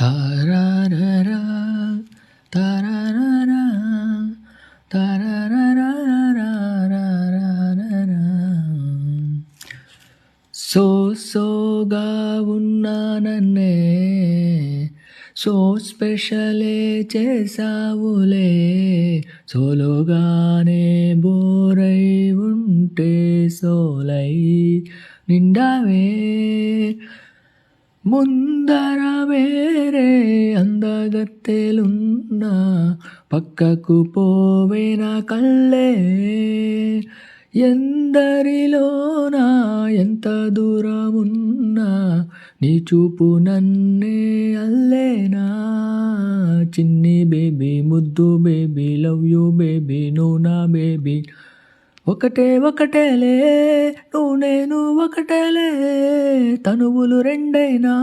తారారారా, తారారారా, తారారారారారారారా. సోగా ఉన్నా నన్నే సో స్పెషలే చేసావులే, సోలోగానే బోరై ఉంటే సోలై నిండావే, ముందర వేరే అందగత్తెలున్నా పక్కకు పోవే నా కళ్ళే, ఎందరిలోనా ఎంత దూరమున్నా నీ చూపు నన్నే అల్లేనా, చిన్ని బేబీ ముద్దు బేబీ లవ్ యూ బేబీ నువ్వు నా బేబీ, ఒకటేలే నువ్వు నేను ఒకటేలే, తనువులు రెండైనా